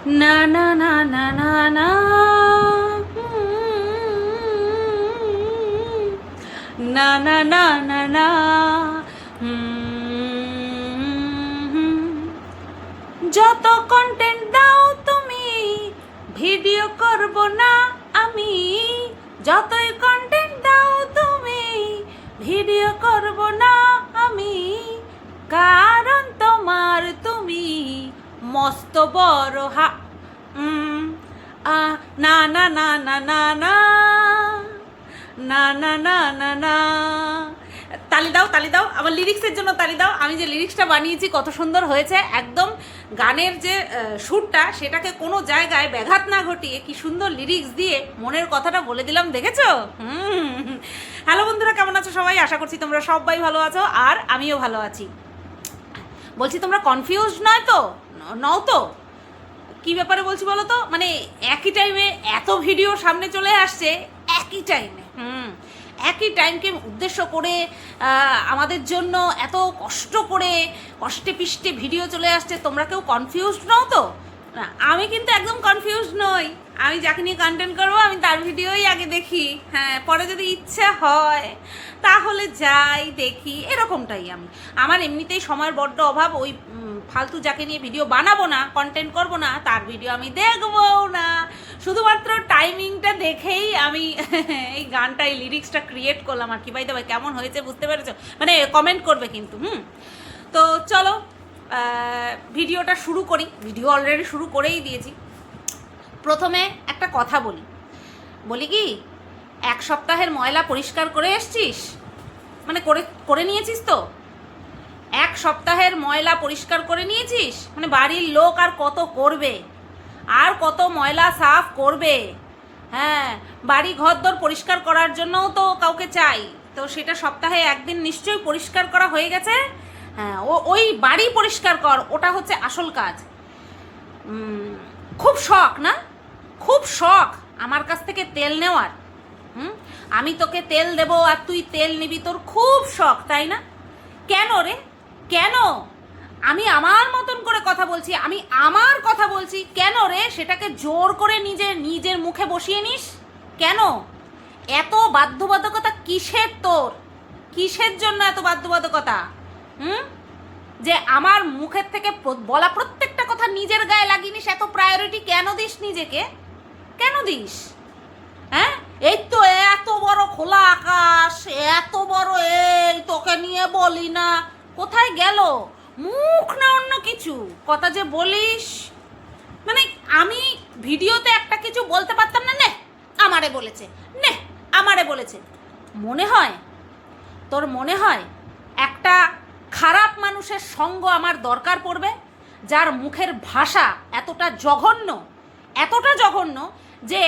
না না না না না না না না না না না যত কন্টেন্ট দাও তুমি ভিডিও করব না আমি, যতই কন্টেন্ট দাও তুমি ভিডিও করব না আমি, কারণ তোমার তুমি মস্ত বড় না না না না না না না না না না না। তালি দাও তালি দাও, আমার লিরিক্সের জন্য তালি দাও। আমি যে লিরিক্সটা বানিয়েছি কত সুন্দর হয়েছে, একদম গানের যে সুরটা সেটাকে কোনো জায়গায় ব্যাঘাত না ঘটিয়ে কি সুন্দর লিরিক্স দিয়ে মনের কথাটা বলে দিলাম, দেখেছো? হ্যালো বন্ধুরা, কেমন আছো সবাই? আশা করছি তোমরা সবাই ভালো আছো আর আমিও ভালো আছি। বলছি তোমরা কনফিউজ নয় তো? নও তো? কি ব্যাপারে বলছি বলো তো? মানে একই টাইমে এত ভিডিও সামনে চলে আসছে, একই টাইমে একই টাইমকে উদ্দেশ্য করে আমাদের জন্য এত কষ্ট করে কষ্টে পিষ্টে ভিডিও চলে আসছে, তোমরা কেউ কনফিউজড নও তো? না, আমি কিন্তু একদম কনফিউজড নই। আমি যাকে নিয়ে কন্টেন্ট করবো আমি তার ভিডিওই আগে দেখি, হ্যাঁ, পরে যদি ইচ্ছে হয় তাহলে যাই দেখি, এরকমটাই আমি। আমার এমনিতেই সময়ের বড্ড অভাব, ওই ফালতু যাকে নিয়ে ভিডিও বানাবো না, কন্টেন্ট করবো না, তার ভিডিও আমি দেখবো না। শুধুমাত্র টাইমিংটা দেখেই আমি এই গানটা, এই লিরিক্সটা ক্রিয়েট করলাম আর কি। ভাই ভাই কেমন হয়েছে বুঝতে পেরেছো? মানে কমেন্ট করবে কিন্তু। তো চলো ভিডিওটা শুরু করি। ভিডিও অলরেডি শুরু করেই দিয়েছি। প্রথমে একটা কথা বলি বলি কি, এক সপ্তাহের ময়লা পরিষ্কার করে এসছিস? মানে করে করে নিয়েছিস তো? এক সপ্তাহের ময়লা পরিষ্কার করে নিয়েছিস? মানে বাড়ির লোক আর কত করবে, আর কত ময়লা সাফ করবে? হ্যাঁ, বাড়ি ঘরদোর পরিষ্কার করার জন্যও তো কাউকে চাই, তো সেটা সপ্তাহে একদিন নিশ্চয়ই পরিষ্কার করা হয়ে গেছে। হ্যাঁ, ওই বাড়ি পরিষ্কার কর, ওটা হচ্ছে আসল কাজ। খুব শখ না? খুব শখ আমার কাছ থেকে তেল নেওয়ার। আমি তোকে তেল দেবো আর তুই তেল নিবি, তোর খুব শখ, তাই না? কেন রে, কেন? আমি আমার মতন করে কথা বলছি, আমি আমার কথা বলছি, কেন রে সেটাকে জোর করে নিজের মুখে বসিয়ে নিস? কেন এত বাধ্যবাধকতা কিসের তোর? কিসের জন্য এত বাধ্যবাধকতা? যে আমার মুখের থেকে বলা প্রত্যেকটা কথা নিজের গায়ে লাগিয়ে নিস, এত প্রায়োরিটি কেন দিস নিজেকে? কেন দিস? হ্যাঁ, এই তো এত বড় খোলা আকাশ, এত বড়, এই তোকে নিয়ে বলি না, কোথায় গেল? মুখ না অন্য কিছু কথা যে বলিস। মানে আমি ভিডিওতে একটা কিছু বলতে পারতাম না, নে আমারে বলেছে, নে আমারে বলেছে। মনে হয় তোর, মনে হয় একটা খারাপ মানুষের সঙ্গ আমার দরকার পড়বে, যার মুখের ভাষা এতটা জঘন্য যে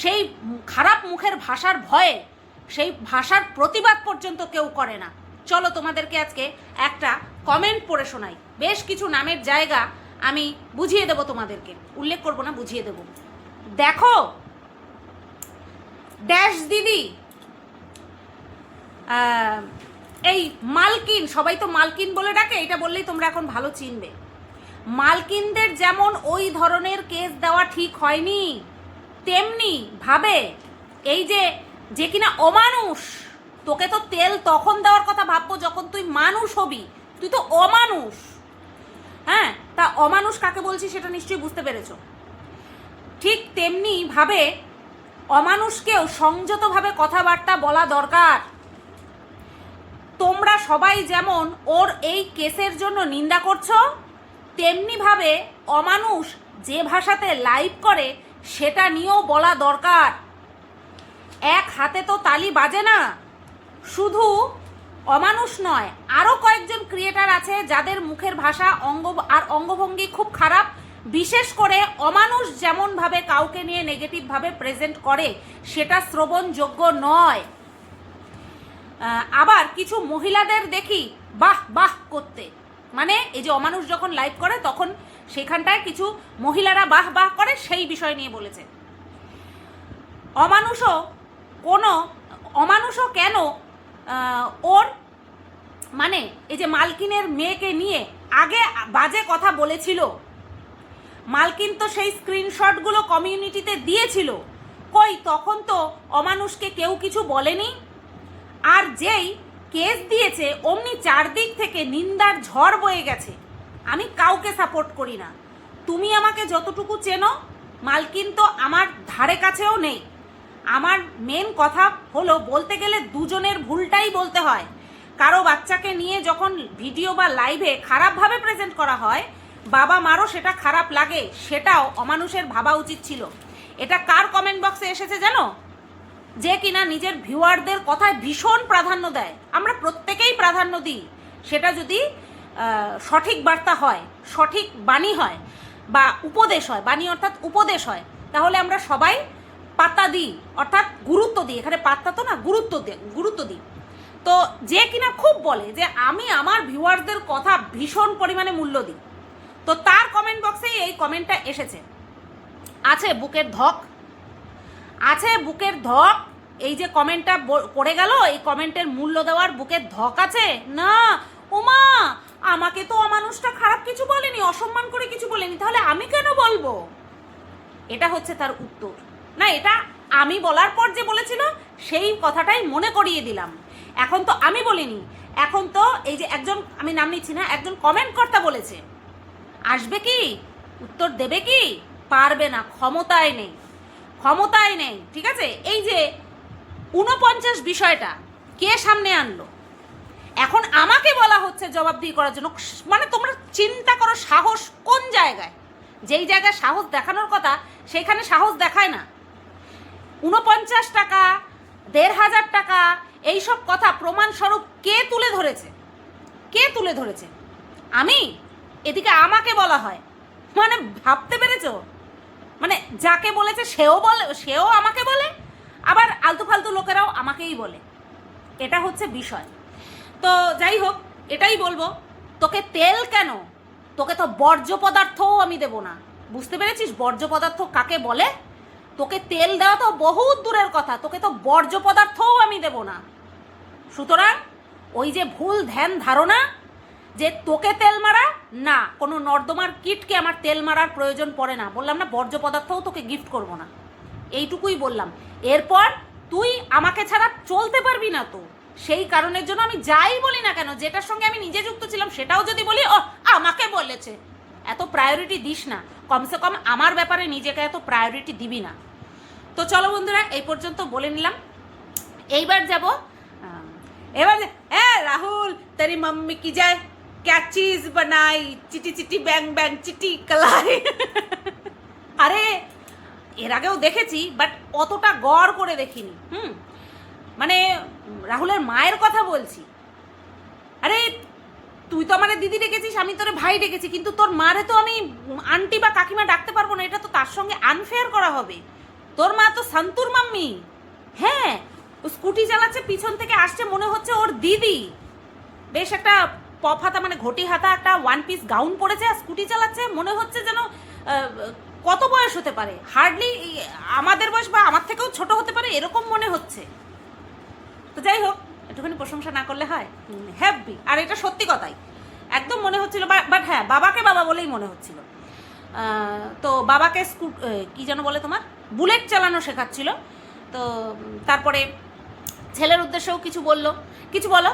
সেই খারাপ মুখের ভাষার ভয়ে সেই ভাষার প্রতিবাদ পর্যন্ত কেউ করে না। চলো তোমাদেরকে আজকে একটা কমেন্ট পড়ে শোনাই। বেশ কিছু নামের জায়গা আমি বুঝিয়ে দেব তোমাদেরকে, উল্লেখ করব না, বুঝিয়ে দেব। দেখো, ড্যাশ দিদি, এই মালকিন, সবাই তো মালকিন বলে ডাকে, এটা বললেই তোমরা এখন ভালো চিনবে। মালকিনদের যেমন ওই ধরনের কেস দেওয়া ঠিক হয়নি, তেমনি ভাবে এই যে কিনা অমানুষ, তোকে তো তেল তখন দেওয়ার কথা ভাববো যখন তুই মানুষ হবি, তুই তো অমানুষ। হ্যাঁ, তা অমানুষ কাকে বলছি সেটা নিশ্চয়ই বুঝতে পেরেছো। ঠিক তেমনি ভাবে অমানুষকেও সংযতভাবে কথাবার্তা বলা দরকার। তোমরা সবাই যেমন ওর এই কেসের জন্য নিন্দা করছো, তেমনিভাবে অমানুষ যে ভাষাতে লাইভ করে সেটা নিয়েও বলা দরকার। এক হাতে তো তালি বাজে না। শুধু অমানুষ নয়, আরও কয়েকজন ক্রিয়েটার আছে যাদের মুখের ভাষা অঙ্গভঙ্গি খুব খারাপ। বিশেষ করে অমানুষ যেমনভাবে কাউকে নিয়ে নেগেটিভভাবে প্রেজেন্ট করে সেটা শ্রবণযোগ্য নয়। আবার কিছু মহিলাদের দেখি বাহ বাহ করতে, মানে এই যে অমানুষ যখন লাইভ করে তখন সেখানটায় কিছু মহিলারা বাহ বাহ করে, সেই বিষয় নিয়ে বলেছে। অমানুষও কেন ওর, মানে এই যে মালকিনের মেয়েকে নিয়ে আগে বাজে কথা বলেছিল, মালকিন তো সেই স্ক্রিনশটগুলো কমিউনিটিতে দিয়েছিল, কই তখন তো অমানুষকে কেউ কিছু বলেনি। আর যেই কেস দিয়েছে অমনি চারদিক থেকে নিন্দার ঝড় বয়ে গেছে। আমি কাউকে সাপোর্ট করি না, তুমি আমাকে যতটুকু চেনো, মালকিন তো আমার ধারে কাছেও নেই। আমার মেন কথা হলো, বলতে গেলে দুজনের ভুলটাই বলতে হয়। কারো বাচ্চাকে নিয়ে যখন ভিডিও বা লাইভে খারাপভাবে প্রেজেন্ট করা হয়, বাবা মারও সেটা খারাপ লাগে, সেটাও অমানুষের ভাবা উচিত ছিল। এটা কার কমেন্ট বক্সে এসেছে জানো? যে কিনা নিজের ভিউয়ারদের কথায় ভীষণ প্রাধান্য দেয়। আমরা প্রত্যেকেই প্রাধান্য দিই, সেটা যদি সঠিক বার্তা হয়, সঠিক বাণী হয় বা উপদেশ হয়, বাণী অর্থাৎ উপদেশ হয়, তাহলে আমরা সবাই পাত্তা দিই, অর্থাৎ গুরুত্ব দিই। এখানে পাত্তা তো না, গুরুত্ব দিই। তো যে কিনা খুব বলে যে আমি আমার ভিউয়ারদের কথা ভীষণ পরিমাণে মূল্য দিই, তো তার কমেন্ট বক্সেই এই কমেন্টটা এসেছে। আছে বুকের ধক, আছে বুকের ধক। এই যে কমেন্টটা করে গেল, এই কমেন্টের মূল্য দেওয়ার বুকের ধক আছে না? ওমা, আমাকে তো অমানুষটা খারাপ কিছু বলেনি, অসম্মান করে কিছু বলেনি, তাহলে আমি কেন বলবো? এটা হচ্ছে তার উত্তর। না, এটা আমি বলার পর যে বলেছিল সেই কথাটাই মনে করিয়ে দিলাম। এখন তো আমি বলিনি, এখন তো এই যে একজন, আমি নাম নিচ্ছি না, একজন কমেন্ট কর্তা বলেছে। আসবে কি, উত্তর দেবে কি? পারবে না, ক্ষমতায় নেই, ক্ষমতায় নেই। ঠিক আছে, এই যে 49 বিষয়টা কে সামনে আনলো, এখন আমাকে বলা হচ্ছে জবাবদিহি করার জন্য। মানে তোমরা চিন্তা করো সাহস কোন জায়গায়? যেই জায়গায় সাহস দেখানোর কথা সেখানে সাহস দেখায় না। 49 টাকা, 1500 টাকা, এইসব কথা প্রমাণস্বরূপ কে তুলে ধরেছে? কে তুলে ধরেছে? আমি? এদিকে আমাকে বলা হয়, মানে ভাবতে পেরেছ? মানে যাকে বলেছে সেও আমাকে বলে, আবার আলতু ফালতু লোকেরাও আমাকেই বলে। এটা হচ্ছে বিষয়। তো যাই হোক, এটাই বলবো, তোকে তেল কেন, তোকে তো বর্জ্য পদার্থও আমি দেবো না। বুঝতে পেরেছিস বর্জ্য পদার্থ কাকে বলে? তোকে তেল দেওয়া তো বহুত দূরের কথা, তোকে তো বর্জ্য পদার্থও আমি দেবো না। সুতরাং ওই যে ভুল ধ্যান ধারণা যে তোকে তেল মারা, না, কোনো নর্দমার কিটকে আমার তেল মারার প্রয়োজন পড়ে না। বললাম না, বর্জ্য পদার্থও তোকে গিফট করবো না, এইটুকুই বললাম। এরপর তুই আমাকে ছাড়া চলতে পারবি না। তো সেই কারণের জন্য আমি যাই বলি না কেন, যেটার সঙ্গে আমি নিজে যুক্ত ছিলাম সেটাও যদি বলি, ও আমাকে বলেছে, এত প্রায়োরিটি দিস না। কমসে কম আমার ব্যাপারে নিজেকে এত প্রায়োরিটি দিবি না। তো চলো বন্ধুরা, এই পর্যন্ত বলে নিলাম। এইবার যাব, এবার রাহুল তেরি মাম্মি কি যায় क्या चीज बनाई, চিটি চিটি ব্যাং ব্যাং চিটি কলাই। আরে এর আগেও দেখেছি, বাট অতটা গড় করে দেখিনি। মানে রাহুলের মায়ের কথা বলছি। আরে তুই তো আমার দিদি ডেকেছিস, আমি তোরে ভাই ডেকেছি, কিন্তু তোর মারে তো আমি আন্টি বা কাকিমা ডাকতে পারবো না, এটা তো তার সঙ্গে আনফেয়ার করা হবে। তোর মা তো সন্তুর মাম্মি। হ্যাঁ, ও স্কুটি চালাচ্ছে, পিছন থেকে আসছে, মনে হচ্ছে ওর দিদি। বেশ একটা পপ হাতা, মানে ঘটি হাতা একটা ওয়ান পিস গাউন পরেছে, আর স্কুটি চালাচ্ছে, মনে হচ্ছে যেন কত বয়স হতে পারে, হার্ডলি আমাদের বয়স বা আমার থেকেও ছোট হতে পারে, এরকম মনে হচ্ছে। তো যাই হোক, একটুখানি প্রশংসা না করলে হয়? হ্যাপি। আর এটা সত্যি কথাই, একদম মনে হচ্ছিল। বাট হ্যাঁ, বাবাকে বাবা বলেই মনে হচ্ছিল। তো বাবাকে কি যেন বলে তোমার, বুলেট চালানো শেখাচ্ছিল। তো তারপরে ছেলের উদ্দেশ্যেও কিছু বললো, কিছু বলো,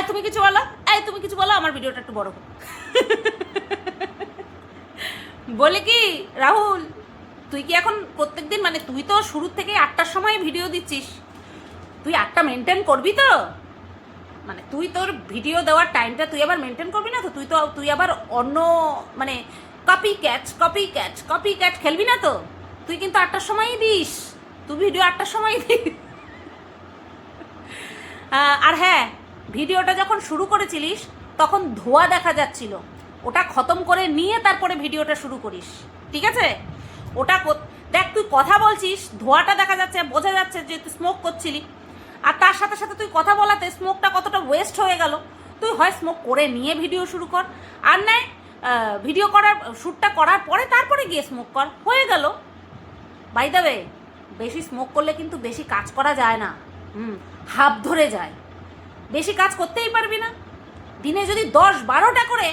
তুমি কিছু বলো, তুমি কিছু বলো, আমার ভিডিওটা একটু বড় হোক। বলে কি, রাহুল তুই কি এখন প্রত্যেকদিন, মানে তুই তো শুরুর থেকে 8টার সময় ভিডিও দিচ্ছিস, তুই 8টা মেনটেন করবি তো? মানে তুই তোর ভিডিও দেওয়ার টাইমটা তুই আবার মেনটেন করবি না তো? তুই আবার অন্য মানে কপি ক্যাট খেলবি না তো? তুই কিন্তু 8টার সময়ই দিস, তুই ভিডিও 8টার সময় দিস। আর হ্যাঁ, ভিডিওটা যখন শুরু করেছিলিস তখন ধোঁয়া দেখা যাচ্ছিল, ওটা খতম করে নিয়ে তারপরে ভিডিওটা শুরু করিস, ঠিক আছে? ওটা দেখ, তুই কথা বলছিস, ধোঁয়াটা দেখা যাচ্ছে, বোঝা যাচ্ছে যে তুই স্মোক করছিলি, আর তার সাথে সাথে তুই কথা বলাতে স্মোকটা কতটা ওয়েস্ট হয়ে গেল। তুই হয় স্মোক করে নিয়ে ভিডিও শুরু কর, আর নয় ভিডিও করার শ্যুটটা করার পরে তারপরে গিয়ে স্মোক কর, হয়ে গেল। বাই দ্য ওয়ে, বেশি স্মোক করলে কিন্তু বেশি কাজ করা যায় না, হাঁপ ধরে যায়, বেশি কাজ করতেই পারবি না। দিনে যদি 10-12টা করে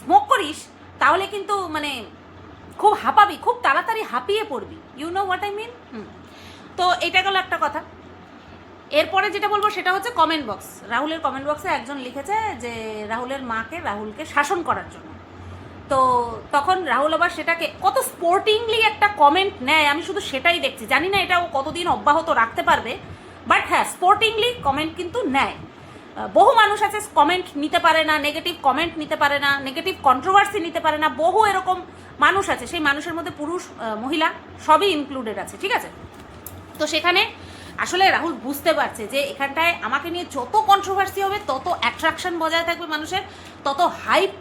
স্মোক করিস, তাহলে কিন্তু মানে খুব হাঁপাবি, খুব তাড়াতাড়ি হাঁপিয়ে পড়বি। You know what I mean? তো এটা গেল একটা কথা। এরপরে যেটা বলবো সেটা হচ্ছে কমেন্ট বক্স। রাহুলের কমেন্ট বক্সে একজন লিখেছে যে রাহুলের মাকে রাহুলকে শাসন করার জন্য। তো তখন রাহুল আবার সেটাকে কত স্পোর্টিংলি একটা কমেন্ট নেয়, আমি শুধু সেটাই দেখছি। জানি না এটা ও কতদিন অব্যাহত রাখতে পারবে, বাট হ্যাঁ স্পোর্টিংলি কমেন্ট কিন্তু নেয়। বহু মানুষ আছে কমেন্ট নিতে পারে না, নেগেটিভ কমেন্ট নিতে পারে না, নেগেটিভ কন্ট্রোভার্সি নিতে পারে না, বহু এরকম মানুষ আছে। সেই মানুষের মধ্যে পুরুষ মহিলা সবই ইনক্লুডেড আছে, ঠিক আছে? তো সেখানে আসলে রাহুল বুঝতে পারছে যে এখানটায় আমাকে নিয়ে যত কন্ট্রোভার্সি হবে তত অ্যাট্রাকশন বজায় থাকবে মানুষের, তত হাইপ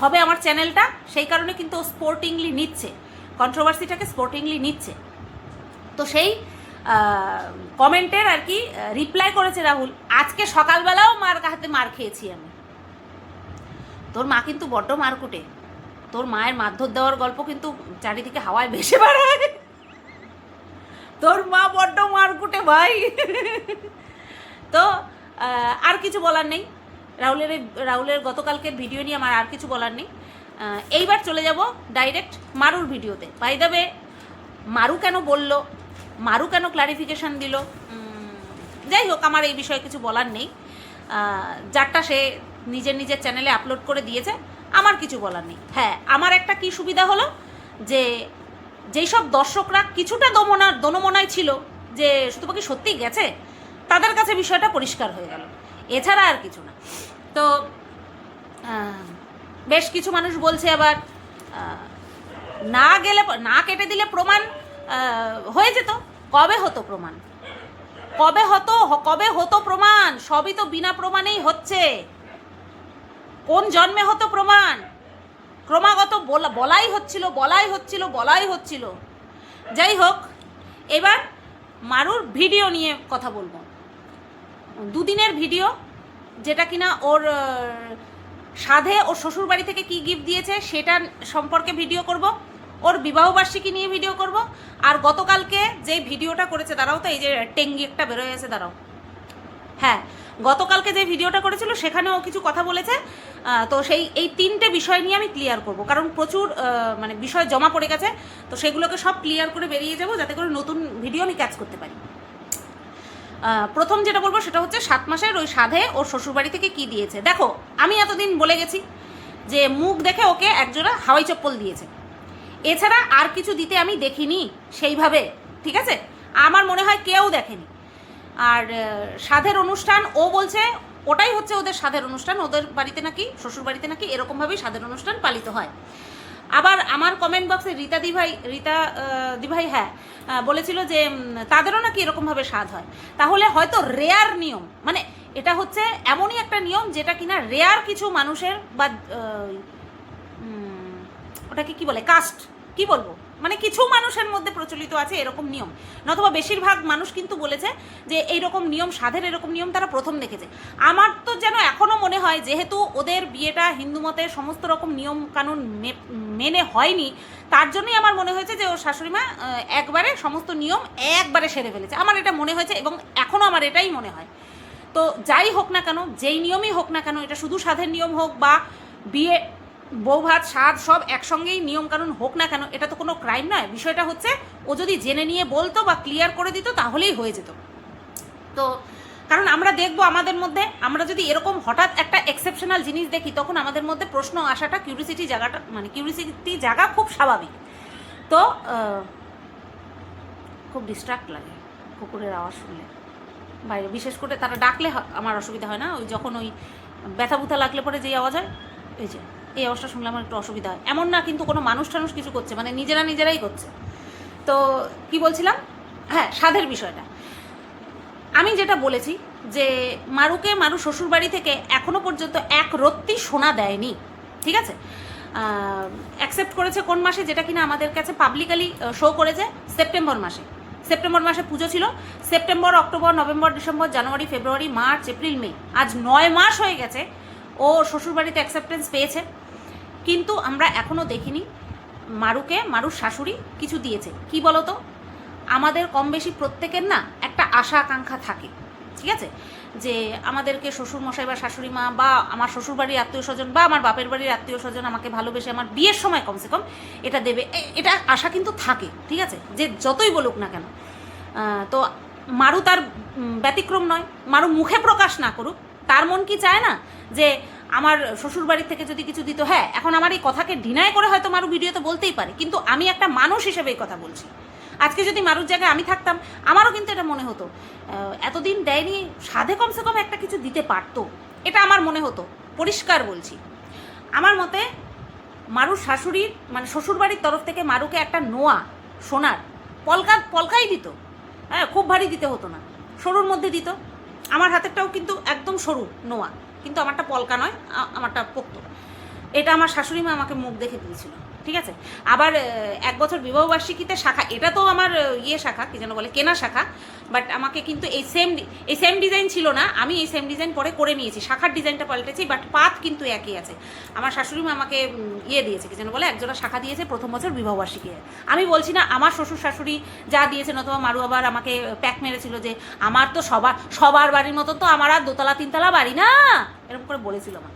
হবে আমার চ্যানেলটা। সেই কারণে কিন্তু স্পোর্টিংলি নিচ্ছে, কন্ট্রোভার্সিটাকে স্পোর্টিংলি নিচ্ছে। তো সেই কমেন্টের আর কি রিপ্লাই করেছে রাহুল। আজকে সকালবেলাও মার হাতে মার খেয়েছি আমি। তোর মা কিন্তু বড্ড মারকুটে, তোর মায়ের মারধর দেওয়ার গল্প কিন্তু চারিদিকে হাওয়ায় ভেসে বেড়ায়। তোর মা বড্ড মারকুটে ভাই। তো আর কিছু বলার নেই। রাহুলের গতকালকের ভিডিও নিয়ে আমার আর কিছু বলার নেই। এইবার চলে যাব ডাইরেক্ট মারুর ভিডিওতে। বাই দ্য ওয়ে, মারু কেন বলল, মারু কেন ক্লারিফিকেশান দিল, যাই হোক আমার এই বিষয়ে কিছু বলার নেই। যারটা সে নিজের চ্যানেলে আপলোড করে দিয়েছে, আমার কিছু বলার নেই। হ্যাঁ, আমার একটা কি সুবিধা হলো যে যেই সব দর্শকরা কিছুটা দনমনায় ছিল যে শুধুপাকি সত্যিই গেছে, তাদের কাছে বিষয়টা পরিষ্কার হয়ে গেল, এছাড়া আর কিছু না। তো বেশ কিছু মানুষ বলছে আবার না কেটে দিলে প্রমাণ হয়ে যেত। কবে হতো প্রমাণ? কবে হতো প্রমাণ? সবই তো বিনা প্রমাণেই হচ্ছে। কোন জন্মে হতো প্রমাণ? ক্রমাগত বলাই হচ্ছিল। যাই হোক, এবার মারুর ভিডিও নিয়ে কথা বলবো। দুদিনের ভিডিও, যেটা কিনা ওর সাধে ওর শ্বশুরবাড়ি থেকে কি গিফট দিয়েছে সেটা সম্পর্কে ভিডিও করব, ওর বিবাহবার্ষিকী নিয়ে ভিডিও করব। আর গতকালকে যে ভিডিওটা করেছে, দাঁড়াও তো, এই যে টেঙ্গি একটা বেরোয় আছে, দাঁড়াও, হ্যাঁ, গতকালকে যে ভিডিওটা করেছিল সেখানেও কিছু কথা বলেছে। তো এই তিনটে বিষয় নিয়ে আমি ক্লিয়ার করব, কারণ প্রচুর মানে বিষয় জমা পড়ে গেছে। তো সেগুলোকে সব ক্লিয়ার করে বেরিয়ে যাব, যাতে করে নতুন ভিডিও আমি ক্যাচ করতে পারি। প্রথম যেটা বলবো সেটা হচ্ছে 7 মাসের ওই সাধে ওর শ্বশুরবাড়ি থেকে কি দিয়েছে। দেখো, আমি এতদিন বলে গেছি যে মুখ দেখে ওকে একজোড়া হাওয়াই চপ্পল দিয়েছে, এছাড়া আর কিছু দিতে আমি দেখিনি সেইভাবে, ঠিক আছে? আমার মনে হয় কেউ দেখেনি। আর সাধের অনুষ্ঠান, ও বলছে ওটাই হচ্ছে ওদের সাধের অনুষ্ঠান, ওদের বাড়িতে নাকি, শ্বশুর বাড়িতে নাকি এরকমভাবেই সাধের অনুষ্ঠান পালিত হয়। আবার আমার কমেন্ট বক্সে রীতা দিভাই হ্যাঁ বলেছিল যে তাদেরও নাকি এরকমভাবে স্বাদ হয়। তাহলে হয়তো রেয়ার নিয়ম, মানে এটা হচ্ছে এমনই একটা নিয়ম যেটা কিনা রেয়ার কিছু মানুষের, বা ওটাকে কি বলে, কাস্ট, কি বলবো, মানে কিছু মানুষের মধ্যে প্রচলিত আছে এরকম নিয়ম, নতুবা বেশিরভাগ মানুষ কিন্তু বলেছে যে এইরকম নিয়ম, সাধের এরকম নিয়ম তারা প্রথম দেখেছে। আমার তো যেন এখনও মনে হয়, যেহেতু ওদের বিয়েটা হিন্দু মতে সমস্ত রকম নিয়ম কানুন মেনে হয়নি, তার জন্যই আমার মনে হয়েছে যে ওর শাশুড়িমা একবারে সমস্ত নিয়ম একবারে সেরে ফেলেছে। আমার এটা মনে হয়েছে, এবং এখনও আমার এটাই মনে হয়। তো যাই হোক না কেন, যেই নিয়মই হোক না কেন, এটা শুধু সাধের নিয়ম হোক বা বিয়ে, বউ ভাত, স্বাদ সব একসঙ্গেই নিয়মকানুন হোক না কেন, এটা তো কোনো ক্রাইম নয়। বিষয়টা হচ্ছে ও যদি জেনে নিয়ে বলতো বা ক্লিয়ার করে দিত তাহলেই হয়ে যেত। তো কারণ আমরা দেখবো আমাদের মধ্যে, আমরা যদি এরকম হঠাৎ একটা এক্সেপশনাল জিনিস দেখি, তখন আমাদের মধ্যে প্রশ্ন আসাটা, কিউরিসিটি জায়গা খুব স্বাভাবিক। তো খুব ডিস্ট্রাক্ট লাগে কুকুরের আওয়াজ শুনলে বাইরে, বিশেষ করে তারা ডাকলে আমার অসুবিধা হয় না, ওই যখন ওই ব্যথা বুথা লাগলে পরে যেই আওয়াজ হয়, এই আওয়াজটা শুনলে আমার একটু অসুবিধা হয়। এমন না কিন্তু কোনো মানুষ টানুষ কিছু করছে, মানে নিজেরাই করছে। তো কি বলছিলাম, হ্যাঁ, সাধের বিষয়টা আমি যেটা বলেছি যে মারু শ্বশুরবাড়ি থেকে এখনো পর্যন্ত এক রত্তি সোনা দেয়নি, ঠিক আছে? অ্যাকসেপ্ট করেছে কোন মাসে, যেটা কিনা আমাদের কাছে পাবলিকালি শো করেছে, সেপ্টেম্বর মাসে পুজো ছিল। সেপ্টেম্বর, অক্টোবর, নভেম্বর, ডিসেম্বর, জানুয়ারি, ফেব্রুয়ারি, মার্চ, এপ্রিল, মে, আজ 9 মাস হয়ে গেছে ও শ্বশুরবাড়িতে অ্যাকসেপ্টেন্স পেয়েছে, কিন্তু আমরা এখনও দেখিনি মারুর শাশুড়ি কিছু দিয়েছে। কি বলতো, আমাদের কম বেশি প্রত্যেকের না একটা আশা আকাঙ্ক্ষা থাকে, ঠিক আছে, যে আমাদেরকে শ্বশুরমশাই বা শাশুড়ি মা বা আমার শ্বশুরবাড়ির আত্মীয় স্বজন বা আমার বাপের বাড়ির আত্মীয় স্বজন আমাকে ভালোবেসে আমার বিয়ের সময় কমসে কম এটা দেবে, এটা আশা কিন্তু থাকে, ঠিক আছে, যে যতই বলুক না কেন। তো মারু তার ব্যতিক্রম নয়, মারু মুখে প্রকাশ না করুক, তার মন কি চায় না যে আমার শ্বশুরবাড়ির থেকে যদি কিছু দিত। হ্যাঁ, এখন আমার এই কথাকে ডিনাই করে হয়তো মারু ভিডিওতে বলতেই পারে, কিন্তু আমি একটা মানুষ হিসেবে এই কথা বলছি। আজকে যদি মারুর জায়গায় আমি থাকতাম, আমারও কিন্তু এটা মনে হতো এতদিন দেয়নি, সাধে কমসে কম একটা কিছু দিতে পারতো, এটা আমার মনে হতো, পরিষ্কার বলছি। আমার মতে মারুর শাশুড়ির মানে শ্বশুরবাড়ির তরফ থেকে মারুকে একটা নোয়া সোনার পলকাই দিত। হ্যাঁ, খুব ভারী দিতে হতো না, সরুর মধ্যে দিত। আমার হাতেরটাও কিন্তু একদম সরু নোয়া, কিন্তু আমারটা পলকা নয়, আমারটা পোক্ত। এটা আমার শাশুড়ি মা আমাকে মুখ দেখে দিয়েছিল, ঠিক আছে। আবার 1 বছর বিবাহবার্ষিকীতে শাখা, এটা তো আমার শাখা কি যেন বলে, কেনা শাখা, বাট আমাকে কিন্তু এই সেম ডিজাইন ছিল না, আমি এই সেম ডিজাইন পরে করে নিয়েছি, শাখার ডিজাইনটা পাল্টেছি, বাট পাত কিন্তু একই আছে। আমার শাশুড়ি মা আমাকে দিয়েছে কি যেন বলে, একজোড়া শাখা দিয়েছে প্রথম বছর বিবাহবার্ষিকী। আমি বলছি না আমার শ্বশুর শাশুড়ি যা দিয়েছেন, অথবা মারু আবার আমাকে প্যাক মেরেছিল যে আমার তো সবার বাড়ির মতো তো আমার আর 2তলা 3তলা বাড়ি না, এরকম করে বলেছিল আমার।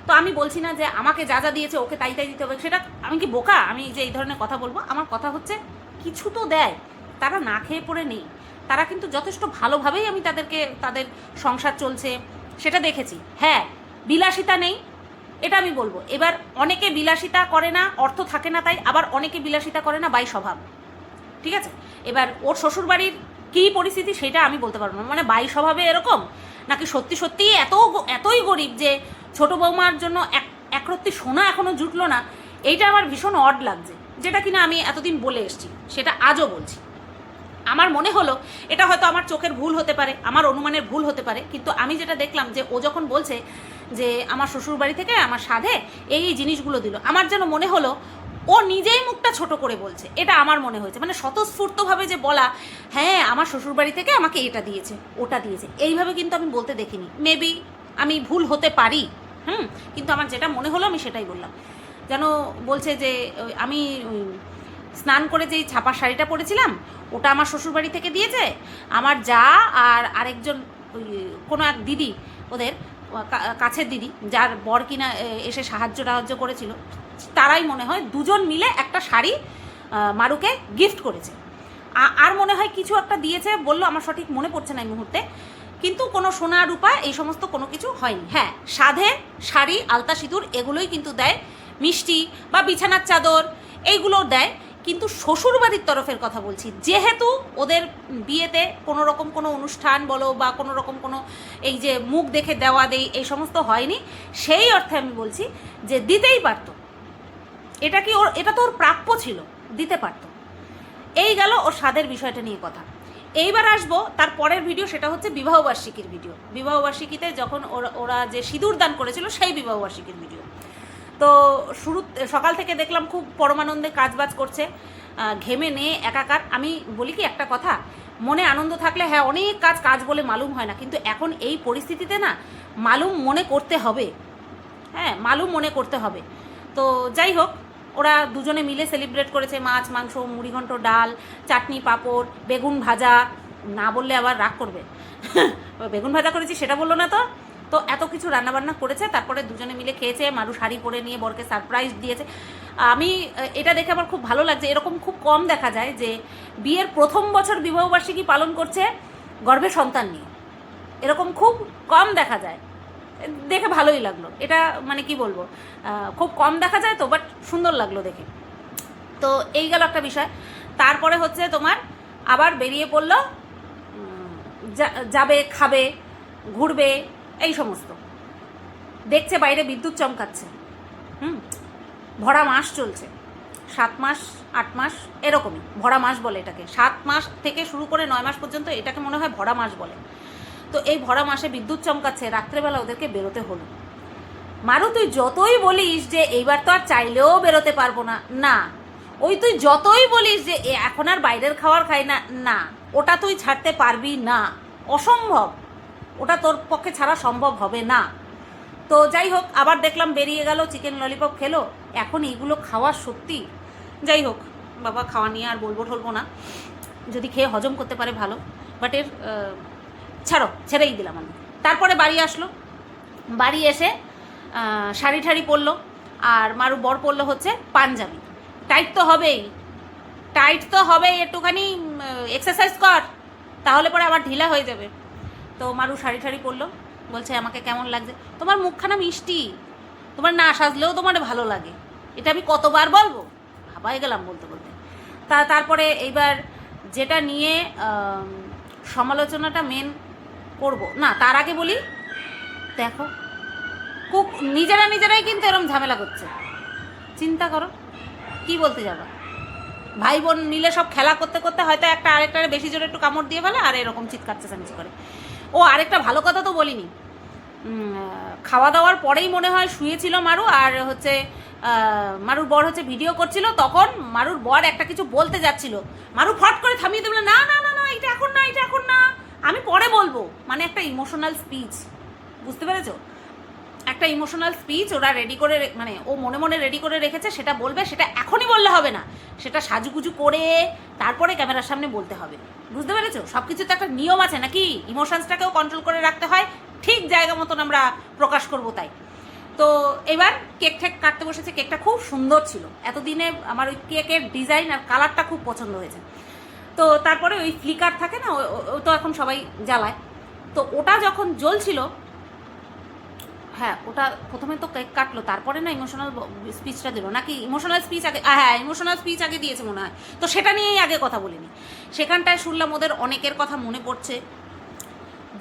তো আমি বলছি না যে আমাকে যা যা দিয়েছে ওকে তাই দিতে হবে, সেটা আমি কি বোকা আমি যে এই ধরনের কথা বলবো। আমার কথা হচ্ছে কিছু তো দেয়, তারা না খেয়ে পড়ে নেই, তারা কিন্তু যথেষ্ট ভালোভাবেই আমি তাদের সংসার চলছে সেটা দেখেছি। হ্যাঁ, বিলাসিতা নেই এটা আমি বলবো। এবার অনেকে বিলাসিতা করে না, অর্থ থাকে না তাই, আবার অনেকে বিলাসিতা করে না বাই স্বভাব, ঠিক আছে। এবার ওর শ্বশুরবাড়ির কী পরিস্থিতি সেটা আমি বলতে পারবো না, মানে বাই স্বভাবে এরকম, নাকি সত্যি সত্যিই এতই গরিব যে ছোট বৌমার জন্য একরত্তি সোনা এখনও জুটলো না। এইটা আমার ভীষণ অড লাগছে, যেটা কিনা আমি এতদিন বলে এসেছি, সেটা আজও বলছি। আমার মনে হলো এটা হয়তো আমার চোখের ভুল হতে পারে, আমার অনুমানের ভুল হতে পারে, কিন্তু আমি যেটা দেখলাম যে ও যখন বলছে যে আমার শ্বশুরবাড়ি থেকে আমার সাধে এই জিনিসগুলো দিল, আমার যেন মনে হলো ও নিজেই মুখটা ছোট করে বলছে, এটা আমার মনে হয়েছে। মানে স্বতঃস্ফূর্তভাবে যে বলা, হ্যাঁ আমার শ্বশুরবাড়ি থেকে আমাকে এটা দিয়েছে ওটা দিয়েছে, এইভাবে কিন্তু আমি বলতে দেখিনি। মেবি আমি ভুল হতে পারি, কিন্তু আমার যেটা মনে হলো আমি সেটাই বললাম। যেন বলছে যে আমি স্নান করে যেই ছাপা শাড়িটা পরেছিলাম ওটা আমার শ্বশুরবাড়ি থেকে দিয়েছে, আমার যা আর আরেকজন কোনো এক দিদি, ওদের কাছের দিদি যার বর কিনা এসে সাহায্য করেছিল, তারাই মনে হয় দুজন মিলে একটা শাড়ি মারুকে গিফট করেছে। আর মনে হয় কিছু একটা দিয়েছে বললো, আমার সঠিক মনে পড়ছে না এই মুহূর্তে, কিন্তু কোনো সোনা রূপা এই সমস্ত কোনো কিছু হয়নি। হ্যাঁ, সাধে শাড়ি আলতা সিঁদুর এগুলোই কিন্তু দেয়, মিষ্টি বা বিছানার চাদর এইগুলোও দেয়, কিন্তু শ্বশুরবাড়ির তরফের কথা বলছি, যেহেতু ওদের বিয়েতে কোনো রকম কোনো অনুষ্ঠান বলো বা কোনো রকম কোনো এই যে মুখ দেখে দেওয়া দেই এই সমস্ত হয়নি, সেই অর্থে আমি বলছি যে দিতেই পারতো। এটা তো ওর প্রাপ্য ছিল, দিতে পারতো। এই গেল ওর স্বাদের বিষয়টা নিয়ে কথা। এইবার আসবো তার পরের ভিডিও, সেটা হচ্ছে বিবাহবার্ষিকীর ভিডিও। বিবাহবার্ষিকীতে যখন ওরা যে সিঁদুর দান করেছিল সেই বিবাহবার্ষিকীর ভিডিও। তো সকাল থেকে দেখলাম খুব পরমানন্দে কাজবাজ করছে, ঘেমে নিয়ে একাকার। আমি বলি কি একটা কথা, মনে আনন্দ থাকলে হ্যাঁ অনেক কাজ বলে মালুম হয় না, কিন্তু এখন এই পরিস্থিতিতে না মালুম মনে করতে হবে, হ্যাঁ মালুম মনে করতে হবে। তো যাই হোক, ওরা দুজনে মিলে সেলিব্রেট করেছে, মাছ মাংস মুড়িঘণ্ট ডাল চাটনি পাঁপড় বেগুন ভাজা, না বললে আবার রাগ করবে বেগুন ভাজা করেছি সেটা বললো না তো। তো এত কিছু রান্নাবান্না করেছে, তারপরে দুজনে মিলে খেয়েছে, মারু শাড়ি পরে নিয়ে বরকে সারপ্রাইজ দিয়েছে। আমি এটা দেখে আমার খুব ভালো লাগছে, এরকম খুব কম দেখা যায় যে বিয়ের প্রথম বছর বিবাহবার্ষিকী পালন করছে গর্ভে সন্তান নিয়ে, এরকম খুব কম দেখা যায়, দেখে ভালোই লাগলো। এটা মানে কি বলবো, খুব কম দেখা যায় তো, বাট সুন্দর লাগলো দেখে। তো এই গেল একটা বিষয়। তারপরে হচ্ছে তোমার আবার বেরিয়ে পড়লো, যাবে খাবে ঘুরবে এই সমস্ত, দেখছে বাইরে বিদ্যুৎ চমকাচ্ছে, ভরা মাস চলছে, 7 মাস 8 মাস এরকমই ভরা মাস বলে এটাকে, 7 মাস থেকে শুরু করে 9 মাস পর্যন্ত এটাকে মনে হয় ভরা মাস বলে। তো এই ভরা মাসে বিদ্যুৎ চমকাচ্ছে, রাত্রেবেলা ওদেরকে বেরোতে হলো। মারু তুই যতই বলিস যে এইবার তো আর চাইলেও বেরোতে পারবো না, না ওই তুই যতই বলিস যে এখন আর বাইরের খাবার খাই না, না ওটা তুই ছাড়তে পারবি না, অসম্ভব, ওটা তোর পক্ষে ছাড়া সম্ভব হবে না। তো যাই হোক, আবার দেখলাম বেরিয়ে গেল, চিকেন ললিপপ খেলো। এখন এইগুলো খাওয়া সত্যি, যাই হোক বাবা খাওয়া নিয়ে আর বলবো না, যদি খেয়ে হজম করতে পারে ভালো, বাট এর ছাড়ো, ছেড়েই দিলাম আমি। তারপরে বাড়ি আসলো, বাড়ি এসে শাড়ি ঠাড়ি পরলো, আর মারু বর পরলো হচ্ছে পাঞ্জাবি। টাইট তো হবেই, টাইট তো হবেই, একটুখানি এক্সারসাইজ কর, তাহলে পরে আবার ঢিলা হয়ে যাবে। তো মারু শাড়ি ঠাড়ি পরলো, বলছে আমাকে কেমন লাগছে, তোমার মুখখানা মিষ্টি, তোমার না সাজলেও তোমার ভালো লাগে। এটা আমি কতবার বলবো, ভাবাই গেলাম বলতে বলতে। তারপরে এইবার যেটা নিয়ে সমালোচনাটা মেন করব না, তার আগে বলি, দেখো খুব নিজেরাই কিন্তু এরকম ঝামেলা করছে। চিন্তা করো, কি বলতে যাবা, ভাই বোন মিলে সব খেলা করতে করতে হয়তো একটা আরেকটারে বেশি জোরে একটু কামড় দিয়ে ফেলে, আর এরকম চিৎকার চেঁচামেচি করে। ও আরেকটা ভালো কথা তো বলিনি, খাওয়া দাওয়ার পরেই মনে হয় শুয়েছিল মারু, আর হচ্ছে মারুর বর হচ্ছে ভিডিও করছিল, তখন মারুর বর একটা কিছু বলতে যাচ্ছিল, মারু ফট করে থামিয়ে দেবে, না না না না এটা এখন না, এটা এখন না, আমি পরে বলবো। মানে একটা ইমোশনাল স্পিচ, বুঝতে পেরেছো, একটা ইমোশনাল স্পিচ ওরা রেডি করে, মানে ও মনে মনে রেডি করে রেখেছে, সেটা বলবে, সেটা এখনই বললে হবে না, সেটা সাজুগুজু করে তারপরে ক্যামেরার সামনে বলতে হবে, বুঝতে পেরেছো। সব কিছু তো একটা নিয়ম আছে নাকি, ইমোশনসটাকেও কন্ট্রোল করে রাখতে হয়, ঠিক জায়গা মতন আমরা প্রকাশ করবো তাই। তো এবার কেক ঠেক কাটতে বসেছে, কেকটা খুব সুন্দর ছিল, এতদিনে আমার ওই কেকের ডিজাইন আর কালারটা খুব পছন্দ হয়েছে। তো তারপরে ওই ফ্লিকার থাকে না, ও তো এখন সবাই জ্বালায়, তো ওটা যখন জ্বলছিল, হ্যাঁ ওটা প্রথমে তো কেক কাটলো, তারপরে না ইমোশনাল স্পিচটা দিল, নাকি ইমোশনাল স্পিচ আগে, হ্যাঁ ইমোশনাল স্পিচ আগে দিয়েছে মনে হয়, তো সেটা নিয়েই আগে কথা বলিনি। সেখানটায় শুনলাম ওদের অনেকের কথা মনে পড়ছে,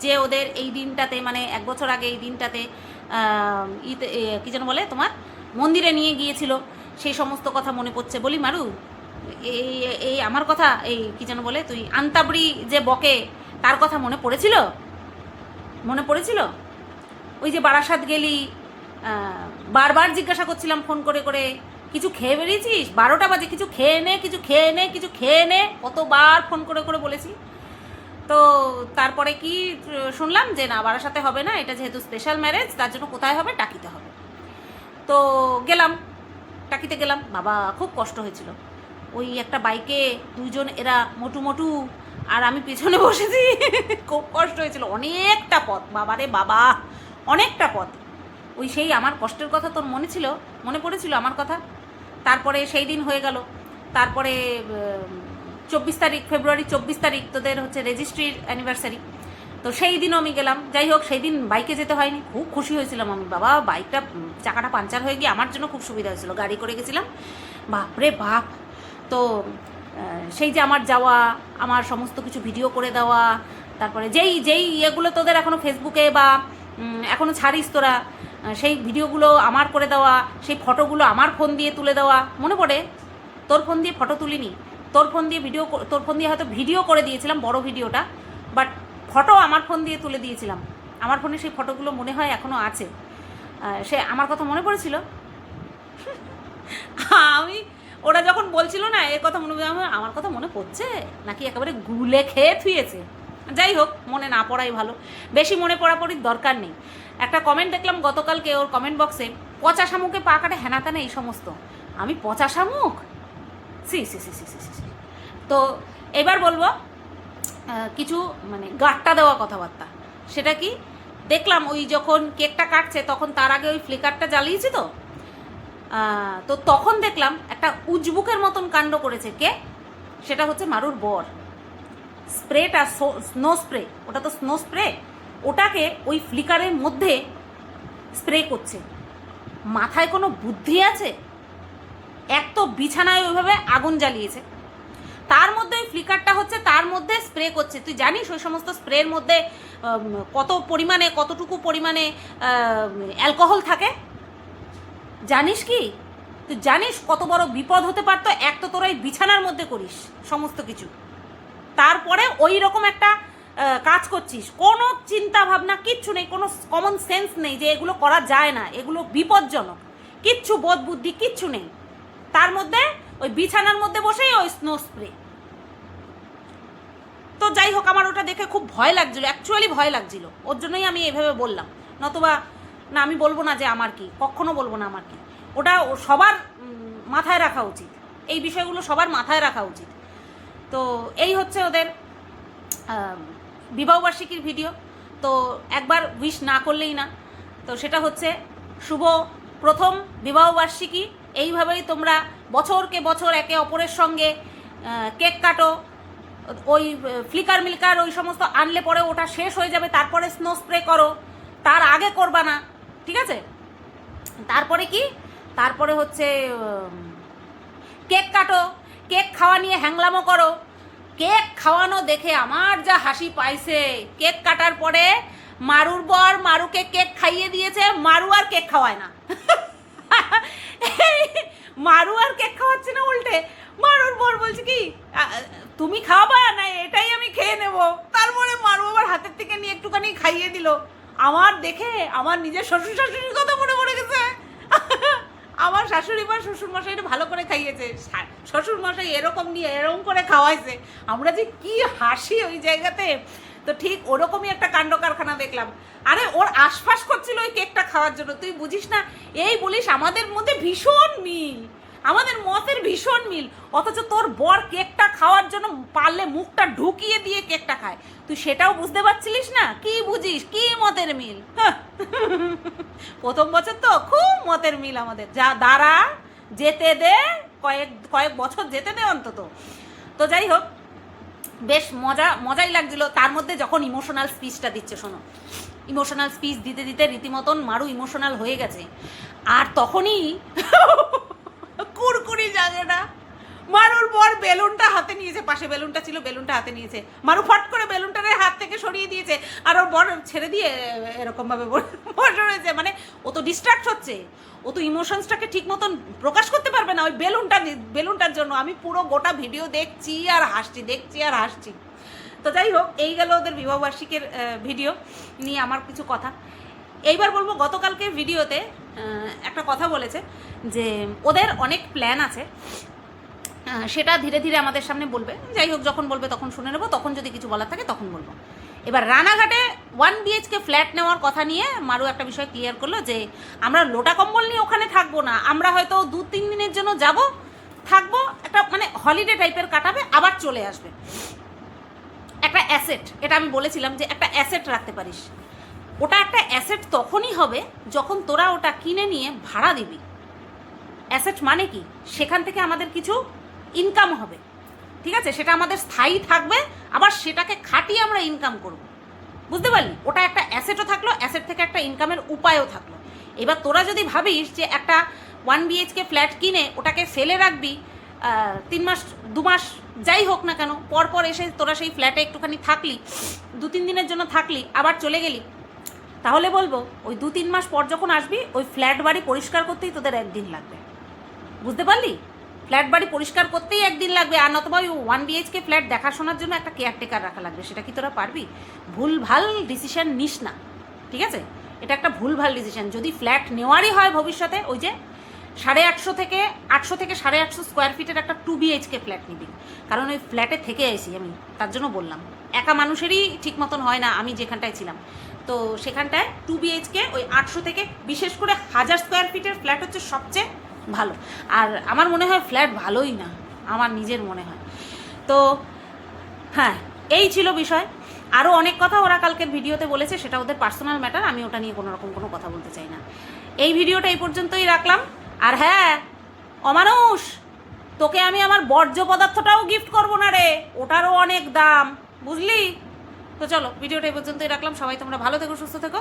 যে ওদের এই দিনটাতে, মানে 1 বছর আগে এই দিনটাতে কী যেন বলে তোমার, মন্দিরে নিয়ে গিয়েছিল, সেই সমস্ত কথা মনে পড়ছে। বলি মারু, এই এই আমার কথা, এই কী যেন বলে, তুই আন্তাবড়ি যে বকে, তার কথা মনে পড়েছিল, মনে পড়েছিল। ওই যে বারাসাত গেলি, বারবার জিজ্ঞাসা করছিলাম ফোন করে করে, কিছু খেয়ে বেরিয়েছিস, 12টা বাজে, কিছু খেয়ে নে, কিছু খেয়ে নে, কিছু খেয়ে নে, কতবার ফোন করে করে বলেছি। তো তারপরে কি শুনলাম যে না, বারাসাতে হবে না, এটা যেহেতু স্পেশাল ম্যারেজ, তার জন্য কোথায় হবে, টাকিতে হবে। তো গেলাম, টাকিতে গেলাম, বাবা খুব কষ্ট হয়েছিল। ওই একটা বাইকে দুইজন এরা মোটু মোটু, আর আমি পেছনে বসেছি, খুব কষ্ট হয়েছিল, অনেকটা পথ, বাবারে বাবা, অনেকটা পথ। ওই সেই আমার কষ্টের কথা তোর মনে ছিল, মনে পড়েছিল আমার কথা। তারপরে সেই দিন হয়ে গেল, তারপরে 24 তারিখ, ফেব্রুয়ারি 24 তারিখ তোদের হচ্ছে রেজিস্ট্রির অ্যানিভার্সারি, তো সেই দিনও আমি গেলাম। যাই হোক, সেই দিন বাইকে যেতে হয়নি, খুব খুশি হয়েছিলাম আমি, বাবা বাইকটা চাকাটা পাঞ্চার হয়ে গিয়ে আমার জন্য খুব সুবিধা হয়েছিল, গাড়ি করে গেছিলাম, বাপরে বাপ। তো সেই যে আমার যাওয়া, আমার সমস্ত কিছু ভিডিও করে দেওয়া, তারপরে যেই যেই ইয়েগুলো তোদের এখনও ফেসবুকে বা এখনও ছাড়িস তোরা, সেই ভিডিওগুলো আমার করে দেওয়া, সেই ফটোগুলো আমার ফোন দিয়ে তুলে দেওয়া, মনে পড়ে? তোর ফোন দিয়ে ফটো তুলিনি, তোর ফোন দিয়ে ভিডিও, তোর ফোন দিয়ে হয়তো ভিডিও করে দিয়েছিলাম, বড় ভিডিওটা, বাট ফটো আমার ফোন দিয়ে তুলে দিয়েছিলাম। আমার ফোনে সেই ফটোগুলো মনে হয় এখনও আছে। সে আমার কথা মনে পড়েছিল, আমি ওরা যখন বলছিল না এর কথা মনে, আমার কথা মনে পড়ছে নাকি একেবারে গুলে খেয়ে থুয়েছে। যাই হোক, মনে না পড়াই ভালো, বেশি মনে পড়াপড়ির দরকার নেই। একটা কমেন্ট দেখলাম গতকালকে ওর কমেন্ট বক্সে, পচা শামুকে পা কাটে হেনা তেনা এই সমস্ত। আমি পচা শামুক, সি সি সি সি সি সি। তো এবার বলবো কিছু মানে গাট্টা দেওয়া কথাবার্তা। সেটা কি দেখলাম, ওই যখন কেকটা কাটছে তখন তার আগে ওই ফ্লিকারটা জ্বালিয়েছি, তো তখন দেখলাম একটা উজবুকের মতন কাণ্ড করেছে। কে? সেটা হচ্ছে মারুর বর। স্প্রেটা স্নো স্প্রে, ওটা তো স্নো স্প্রে, ওটাকে ওই ফ্লিকারের মধ্যে স্প্রে করছে। মাথায় কোনো বুদ্ধি আছে? এক তো বিছানায় ওইভাবে আগুন জ্বালিয়েছে, তার মধ্যে ওই ফ্লিকারটা হচ্ছে, তার মধ্যে স্প্রে করছে। তুই জানিস ওই সমস্ত স্প্রের মধ্যে কত পরিমাণে, কতটুকু পরিমাণে অ্যালকোহল থাকে? জানিস কি? তুই জানিস কত বড় বিপদ হতে পারতো? এক তো তোরা এই বিছানার মধ্যে করিস সমস্ত কিছু, তারপরে ওই রকম একটা কাজ করছিস, কোনো চিন্তা ভাবনা কিচ্ছু নেই, কোনো কমন সেন্স নেই যে এগুলো করা যায় না, এগুলো বিপজ্জনক, কিচ্ছু বোধ বুদ্ধি কিচ্ছু নেই। তার মধ্যে ওই বিছানার মধ্যে বসেই ওই স্নো স্প্রে। তো যাই হোক, আমার ওটা দেখে খুব ভয় লাগছিল, অ্যাকচুয়ালি ভয় লাগছিল, ওর জন্যই আমি এভাবে বললাম। নতুবা না, আমি বলবো না যে আমার কি, কখনো বলবো না আমার কি। ওটা সবার মাথায় রাখা উচিত, এই বিষয়গুলো সবার মাথায় রাখা উচিত। তো এই হচ্ছে ওদের বিবাহবার্ষিকীর ভিডিও, তো একবার উইশ না করলেই না। তো সেটা হচ্ছে শুভ প্রথম বিবাহবার্ষিকী। এইভাবেই তোমরা বছরকে বছর একে অপরের সঙ্গে কেক কাটো। ওই ফ্লিকার মিল্কার ওই সমস্ত আনলে পরে ওটা শেষ হয়ে যাবে, তারপরে স্নো স্প্রে করো, তার আগে করবা না, ঠিক আছে? তারপরে কি, তারপরে হচ্ছে কেক কাটো, কেক খাওয়া নিয়ে হ্যাংলামো করো। কেক খাওয়ানো দেখে আমার যা হাসি পাইছে। কেক কাটার পরে মারুর বর মারুকে কেক খাইয়ে দিয়েছে, মারু আর কেক খাওয়ায় না। মারু আর কেক খাওয়াচ্ছে না, উল্টে মারুর বর বলছে কি তুমি খাওয়াবা না, এটাই আমি খেয়ে নেব। তারপরে মারু আবার হাতের থেকে নিয়ে একটুখানি খাইয়ে দিল। আমার দেখে আমার নিজের শ্বশুর শাশুড়ির কথা মনে পড়ে গেছে। আমার শাশুড়ি মা শ্বশুরমশাইটা ভালো করে খাইয়েছে, শ্বশুরমশাই এরকম নিয়ে এরকম করে খাওয়াইছে। আমরা যে কি হাসি ওই জায়গাতে। তো ঠিক ওরকমই একটা কাণ্ড কারখানা দেখলাম। আরে ওর আশপাশ করছিল ওই কেকটা খাওয়ার জন্য, তুই বুঝিস না? এই বলিস আমাদের মধ্যে ভীষণ মিল, আমাদের মতের ভীষণ মিল, অথচ তোর বর কেকটা খাওয়ার জন্য পারলে মুখটা ঢুকিয়ে দিয়ে কেকটা খায়, তুই সেটাও বুঝতে পারছিলিস না? কি বুঝিস, কি মতের মিল? প্রথম বছর তো খুব মতের মিল আমাদের। যা দাঁড়া, যেতে দে, কয়েক বছর যেতে দে অন্তত। তো যাই হোক, বেশ মজাই লাগছিল। তার মধ্যে যখন ইমোশনাল স্পিচটা দিচ্ছে, শোনো, ইমোশনাল স্পিচ দিতে দিতে রীতিমতন মারু ইমোশনাল হয়ে গেছে। আর তখনই কুড়কুড়ি জায়গাটা মারুর বর বেলুনটা হাতে নিয়েছে, পাশে বেলুনটা ছিল, বেলুনটা হাতে নিয়েছে। মারু ফট করে বেলুনটারে হাত থেকে সরিয়ে দিয়েছে, আর ওর বর ছেড়ে দিয়ে এরকমভাবে বসে রয়েছে। মানে ও তো ডিস্ট্রাক্ট হচ্ছে, ও তো ইমোশনসটাকে ঠিক মতন প্রকাশ করতে পারবে না ওই বেলুনটার জন্য। আমি পুরো গোটা ভিডিও দেখছি আর হাসছি। তো যাই হোক, এই গেল ওদের বিবাহবার্ষিকীর ভিডিও নিয়ে আমার কিছু কথা। এইবার বলবো, গতকালকের ভিডিওতে একটা কথা বলেছে যে ওদের অনেক প্ল্যান আছে, সেটা ধীরে ধীরে আমাদের সামনে বলবে। যাই হোক, যখন বলবে তখন শুনে নেবো, তখন যদি কিছু বলার থাকে তখন বলবো। এবার রানাঘাটে 1 BHK ফ্ল্যাট নেওয়ার কথা নিয়ে মারু একটা বিষয় ক্লিয়ার করলো যে আমরা লোটা কম্বল নিয়ে ওখানে থাকবো না, আমরা হয়তো 2-3 দিনের জন্য থাকবো, একটা মানে হলিডে টাইপের কাটাবে, আবার চলে আসবে। একটা অ্যাসেট, এটা আমি বলেছিলাম যে একটা অ্যাসেট রাখতে পারিস। ওটা একটা অ্যাসেট তখনই হবে যখন তোরা ওটা কিনে নিয়ে ভাড়া দিবি। অ্যাসেট মানে কি, সেখান থেকে আমাদের কিছু ইনকাম হবে, ঠিক আছে? সেটা আমাদের স্থায়ী থাকবে, আবার সেটাকে খাটিয়ে আমরা ইনকাম করব, বুঝতে পারলি? ওটা একটা অ্যাসেটও থাকলো, অ্যাসেট থেকে একটা ইনকামের উপায়ও থাকলো। এবার তোরা যদি ভাবিস যে একটা 1 BHK ফ্ল্যাট কিনে ওটাকে ফেলে রাখবি 3 মাস 2 মাস যাই হোক না কেন, পরপর এসে তোরা সেই ফ্ল্যাটে একটুখানি থাকলি, 2-3 দিনের জন্য থাকলি, আবার চলে গেলি, তাহলে বলবো ওই 2-3 মাস পর যখন আসবি ওই ফ্ল্যাট বাড়ি পরিষ্কার করতেই তোদের 1 দিন লাগবে, বুঝতে পারলি? ফ্ল্যাট বাড়ি পরিষ্কার করতেই 1 দিন লাগবে, আর নতুবা ওই 1 BHK ফ্ল্যাট দেখাশোনার জন্য একটা কেয়ারটেকার রাখা লাগবে। সেটা কি তোরা পারবি? ভুলভাল ডিসিশন নিস না, ঠিক আছে? এটা একটা ভুলভাল ডিসিশন। যদি ফ্ল্যাট নেওয়ারই হয় ভবিষ্যতে, ওই যে 850 থেকে 850 স্কোয়ার ফিটের একটা 2 BHK ফ্ল্যাট নিবি। কারণ ওই ফ্ল্যাটে থেকে এসি আমি, তার জন্য বললাম। একা মানুষেরই ঠিক মতন হয় না, আমি যেখানটায় ছিলাম তো সেখানটায় 2 BHK ওই 800 থেকে, বিশেষ করে 1000 স্কোয়ার ফিটের ফ্ল্যাট হচ্ছে সবচেয়ে ভালো। আর আমার মনে হয় ফ্ল্যাট ভালোই না, আমার নিজের মনে হয়। তো হ্যাঁ, এই ছিল বিষয়। আরও অনেক কথা ওরা কালকের ভিডিওতে বলেছে, সেটা ওদের পার্সোনাল ম্যাটার, আমি ওটা নিয়ে কোনো কথা বলতে চাই না। এই ভিডিওটা এই পর্যন্তই রাখলাম। আর হ্যাঁ অমানুষ, তোকে আমি আমার বর্জ্য পদার্থটাও গিফট করবো না রে, ওটারও অনেক দাম, বুঝলি? তো চলো, ভিডিওটা এই পর্যন্তই রাখলাম। সবাই তোমরা ভালো থেকো, সুস্থ থেকো।